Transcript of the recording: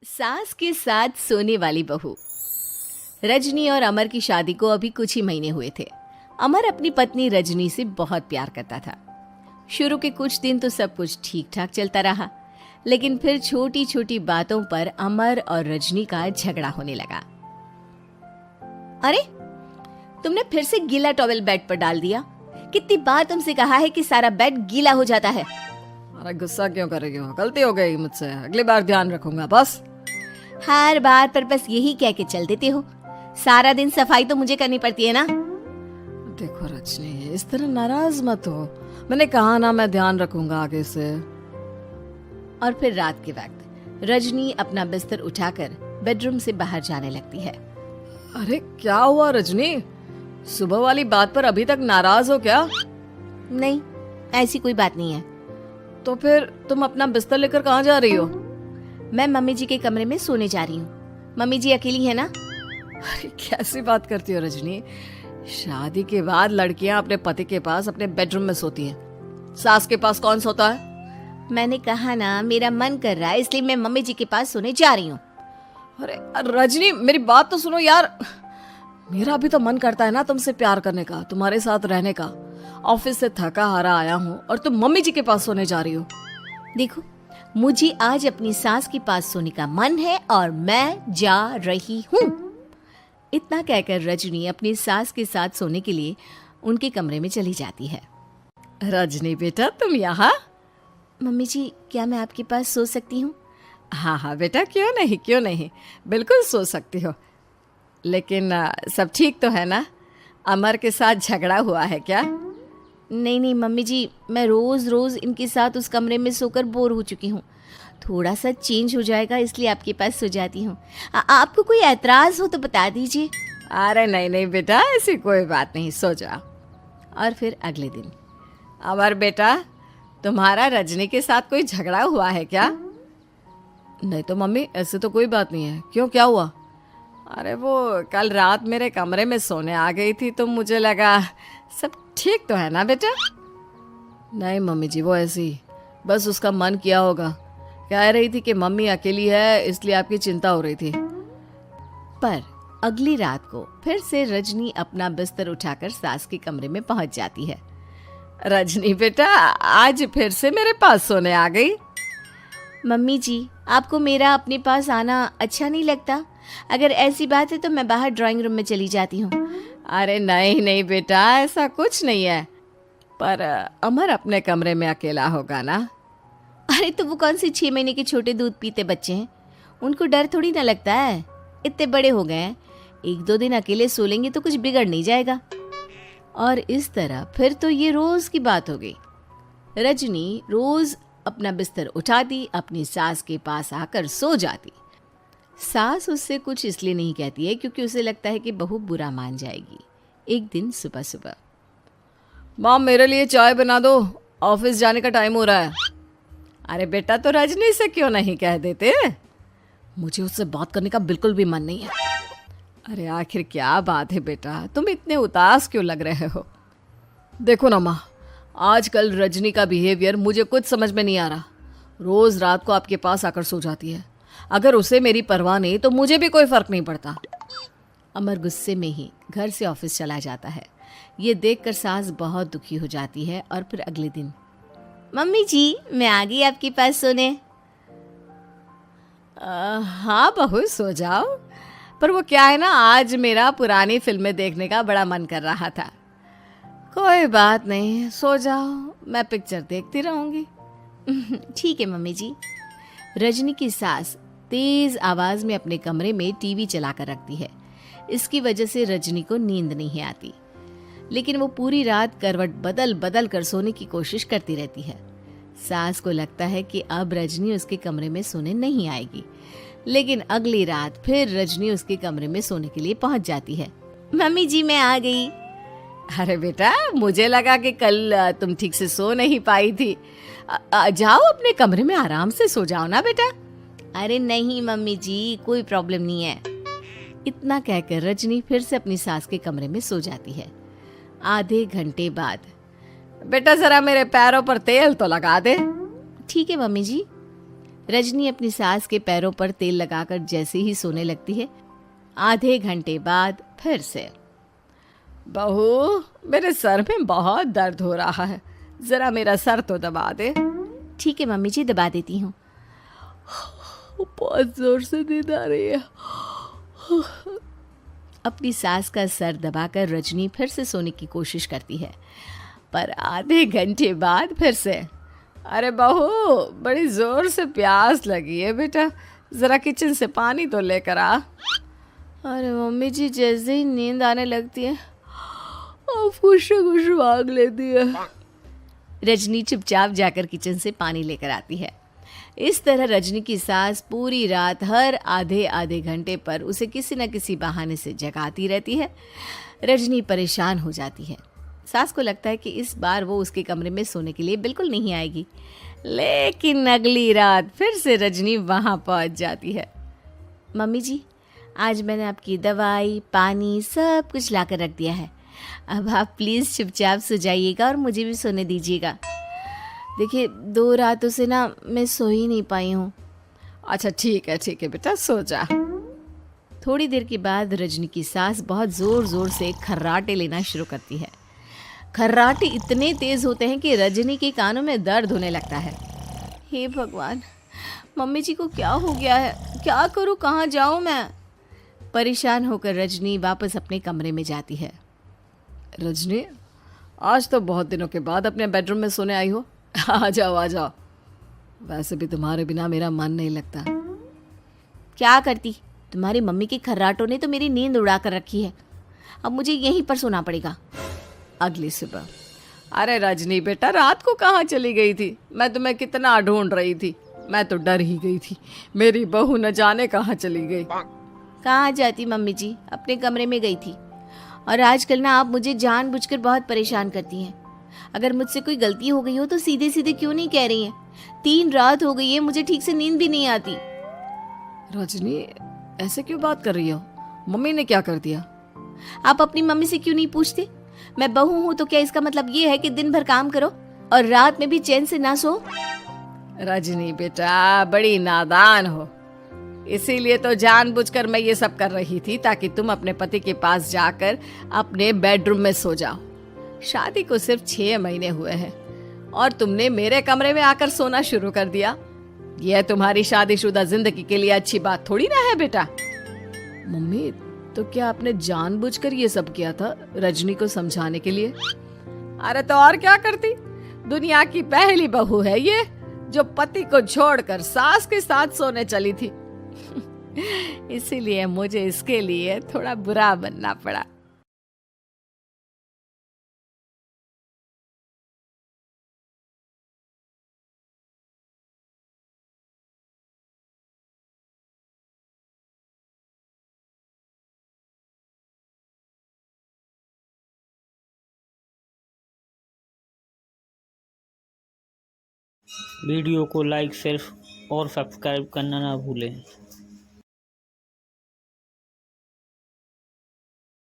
सास के साथ सोने वाली बहू। रजनी और अमर की शादी को अभी कुछ ही महीने हुए थे। अमर अपनी पत्नी रजनी से बहुत प्यार करता था। शुरू के कुछ दिन तो सब कुछ ठीक ठाक चलता रहा, लेकिन फिर छोटी छोटी बातों पर अमर और रजनी का झगड़ा होने लगा। अरे, तुमने फिर से गीला टॉवेल बेड पर डाल दिया। कितनी बार तुमसे कहा है कि सारा बेड गीला हो जाता है। अरे गुस्सा क्यों कर रही हो? गलती हो गई मुझसे, अगली बार ध्यान रखूंगा। बस हर बार पर बस यही कह के चल देते हो। सारा दिन सफाई तो मुझे करनी पड़ती है ना। देखो रजनी, इस तरह नाराज मत हो। मैंने कहा ना, मैं ध्यान रखूंगा आगे से। और फिर रात के वक्त रजनी अपना बिस्तर उठाकर बेडरूम से बाहर जाने लगती है। अरे क्या हुआ रजनी? सुबह वाली बात पर अभी तक नाराज हो क्या? नहीं, ऐसी कोई बात नहीं है। तो फिर तुम अपना बिस्तर लेकर कहाँ जा रही हो? मैं मम्मी जी के कमरे में सोने जा रही हूँ। मम्मी जी अकेली है ना। अरे कैसी बात करती हो रजनी? शादी के बाद लड़कियां अपने पति के पास अपने बेडरूम में सोती हैं। सास के पास कौन सोता है? मैंने कहा ना, मेरा मन कर रहा है इसलिए मैं मम्मी जी के पास सोने जा रही हूँ। अरे रजनी, मेरी बात तो सुनो यार। मेरा भी तो मन करता है ना तुमसे प्यार करने का, तुम्हारे साथ रहने का। ऑफिस से थका हारा आया हूँ और तुम मम्मी जी के पास सोने जा रही हो। देखो, मुझे आज अपनी सास के पास सोने का मन है और मैं जा रही हूँ। इतना कहकर रजनी अपनी सास के साथ सोने के लिए उनके कमरे में चली जाती है। रजनी बेटा, तुम यहाँ? मम्मी जी, क्या मैं आपके पास सो सकती हूँ? हाँ हाँ बेटा, क्यों नहीं, क्यों नहीं, बिल्कुल सो सकती हो। लेकिन सब ठीक तो है ना? अमर के साथ झगड़ा हुआ है क्या? नहीं नहीं मम्मी जी, मैं रोज रोज इनके साथ उस कमरे में सोकर बोर हो चुकी हूँ। थोड़ा सा चेंज हो जाएगा इसलिए आपके पास सो जाती हूँ। आपको कोई ऐतराज हो तो बता दीजिए। अरे नहीं नहीं बेटा, ऐसी कोई बात नहीं, सो जाओ। और फिर अगले दिन। अमर बेटा, तुम्हारा रजनी के साथ कोई झगड़ा हुआ है क्या? नहीं तो मम्मी, ऐसे तो कोई बात नहीं है। क्यों, क्या हुआ? अरे वो कल रात मेरे कमरे में सोने आ गई थी तो मुझे लगा सब ठीक तो है ना बेटा? नहीं मम्मी जी, वो ऐसी बस उसका मन किया होगा। कह रही थी कि मम्मी अकेली है इसलिए आपकी चिंता हो रही थी। पर अगली रात को फिर से रजनी अपना बिस्तर उठाकर सास के कमरे में पहुंच जाती है। रजनी बेटा, आज फिर से मेरे पास सोने आ गई। मम्मी जी, आपको मेरा अपने पास आना अच्छा नहीं लगता? अगर ऐसी बात है तो मैं बाहर ड्राइंग रूम में चली जाती हूँ। अरे नहीं नहीं बेटा, ऐसा कुछ नहीं है। पर अमर अपने कमरे में अकेला होगा ना? अरे तो वो कौन से 6 महीने के छोटे दूध पीते बच्चे हैं, उनको डर थोड़ी ना लगता है। इतने बड़े हो गए हैं, 1-2 दिन अकेले सो लेंगे तो कुछ बिगड़ नहीं जाएगा। और इस तरह फिर तो ये रोज की बात हो गई। रजनी रोज अपना बिस्तर उठाती, अपनी सास के पास आकर सो जाती। सास उससे कुछ इसलिए नहीं कहती है क्योंकि उसे लगता है कि बहू बुरा मान जाएगी। एक दिन सुबह सुबह, माँ मेरे लिए चाय बना दो, ऑफिस जाने का टाइम हो रहा है। अरे बेटा, तो रजनी से क्यों नहीं कह देते? मुझे उससे बात करने का बिल्कुल भी मन नहीं है। अरे आखिर क्या बात है बेटा, तुम इतने उदास क्यों लग रहे हो? देखो ना माँ, आजकल रजनी का बिहेवियर मुझे कुछ समझ में नहीं आ रहा। रोज रात को आपके पास आकर सो जाती है। अगर उसे मेरी परवाह नहीं तो मुझे भी कोई फर्क नहीं पड़ता। अमर गुस्से में ही घर से ऑफिस चला जाता है। ये देखकर सास बहुत दुखी हो जाती है। और फिर अगले दिन, मम्मी जी, मैं आ गई आपके पास सोने। हाँ बहू, सो जाओ। पर वो क्या है ना, आज मेरा पुरानी फिल्में देखने का बड़ा मन कर रहा था। कोई बात नहीं, सो जाओ, मैं पिक्चर देखती रहूंगी। ठीक है मम्मी जी। रजनी की सास तेज आवाज में अपने कमरे में टीवी चलाकर रखती है। इसकी वजह से रजनी को नींद नहीं आती, लेकिन वो पूरी रात करवट बदल बदल कर सोने की कोशिश करती रहती है। सास को लगता है कि अब रजनी उसके कमरे में सोने नहीं आएगी, लेकिन अगली रात फिर रजनी उसके कमरे में सोने के लिए पहुंच जाती है। मम्मी जी, मैं आ गई। अरे बेटा, मुझे लगा कि कल तुम ठीक से सो नहीं पाई थी। जाओ अपने कमरे में आराम से सो जाओ ना बेटा। अरे नहीं मम्मी जी, कोई प्रॉब्लम नहीं है। इतना कहकर रजनी फिर से अपनी सास के कमरे में सो जाती है। आधे घंटे बाद, बेटा जरा मेरे पैरों पर तेल तो लगा दे। ठीक है मम्मी जी। रजनी अपनी सास के पैरों पर तेल लगाकर जैसे ही सोने लगती है, आधे घंटे बाद फिर से। बहू, मेरे सर में बहुत दर्द हो रहा है, जरा मेरा सर तो दबा दे। ठीक है मम्मी जी, दबा देती हूँ। बहुत जोर से नींद आ रही है। अपनी सास का सर दबाकर रजनी फिर से सोने की कोशिश करती है, पर आधे घंटे बाद फिर से। अरे बहू, बड़ी जोर से प्यास लगी है बेटा, जरा किचन से पानी तो लेकर आ। अरे मम्मी जी, जैसे ही नींद आने लगती है आप कुछ मांग लेती है। रजनी चुपचाप जाकर किचन से पानी लेकर आती है। इस तरह रजनी की सास पूरी रात हर आधे आधे घंटे पर उसे किसी न किसी बहाने से जगाती रहती है। रजनी परेशान हो जाती है। सास को लगता है कि इस बार वो उसके कमरे में सोने के लिए बिल्कुल नहीं आएगी, लेकिन अगली रात फिर से रजनी वहाँ पहुँच जाती है। मम्मी जी, आज मैंने आपकी दवाई, पानी सब कुछ लाकर रख दिया है। अब आप प्लीज़ चुपचाप सो जाइएगा और मुझे भी सोने दीजिएगा। देखिए, 2 रातों से ना मैं सो ही नहीं पाई हूँ। अच्छा ठीक है बेटा, सो जा। थोड़ी देर के बाद रजनी की सास बहुत ज़ोर ज़ोर से खर्राटे लेना शुरू करती है। खर्राटे इतने तेज़ होते हैं कि रजनी के कानों में दर्द होने लगता है। हे भगवान, मम्मी जी को क्या हो गया है? क्या करूँ, कहाँ जाऊँ मैं? परेशान होकर रजनी वापस अपने कमरे में जाती है। रजनी, आज तो बहुत दिनों के बाद अपने बेडरूम में सोने आई हो। आ जाओ आ जाओ, वैसे भी तुम्हारे बिना मेरा मन नहीं लगता। क्या करती, तुम्हारी मम्मी के खर्राटों ने तो मेरी नींद उड़ा कर रखी है। अब मुझे यहीं पर सोना पड़ेगा। अगली सुबह। अरे रजनी बेटा, रात को कहाँ चली गई थी? मैं तुम्हें कितना ढूंढ रही थी, मैं तो डर ही गई थी। मेरी बहू न जाने कहाँ चली गई। कहाँ जाती मम्मी जी, अपने कमरे में गई थी। और आजकल ना आप मुझे जानबूझकर बहुत परेशान करती हैं। अगर मुझसे कोई गलती हो गई हो तो सीधे सीधे क्यों नहीं कह रही हैं? 3 रात हो गई है, मुझे ठीक से नींद भी नहीं आती। रजनी, ऐसे क्यों बात कर रही हो? मम्मी ने क्या कर दिया? आप अपनी मम्मी से क्यों नहीं पूछते? मैं बहू हूँ तो क्या इसका मतलब ये है कि दिन भर काम करो और रात में भी चैन से ना सो? रजनी बेटा, बड़ी नादान हो। इसीलिए तो जानबूझकर मैं ये सब कर रही थी, ताकि तुम अपने पति के पास जाकर अपने बेडरूम में सो जाओ। शादी को सिर्फ 6 महीने हुए हैं और तुमने मेरे कमरे में आकर सोना शुरू कर दिया। यह तुम्हारी शादीशुदा जिंदगी के लिए अच्छी बात थोड़ी ना है बेटा। मम्मी, तो क्या आपने जानबूझकर ये सब किया था रजनी को समझाने के लिए? अरे तो और क्या करती? दुनिया की पहली बहू है ये, जो पति को छोड़कर सास के साथ सोने चली थी। इसीलिए मुझे इसके लिए थोड़ा बुरा बनना पड़ा। वीडियो को लाइक, शेयर और सब्सक्राइब करना ना भूलें।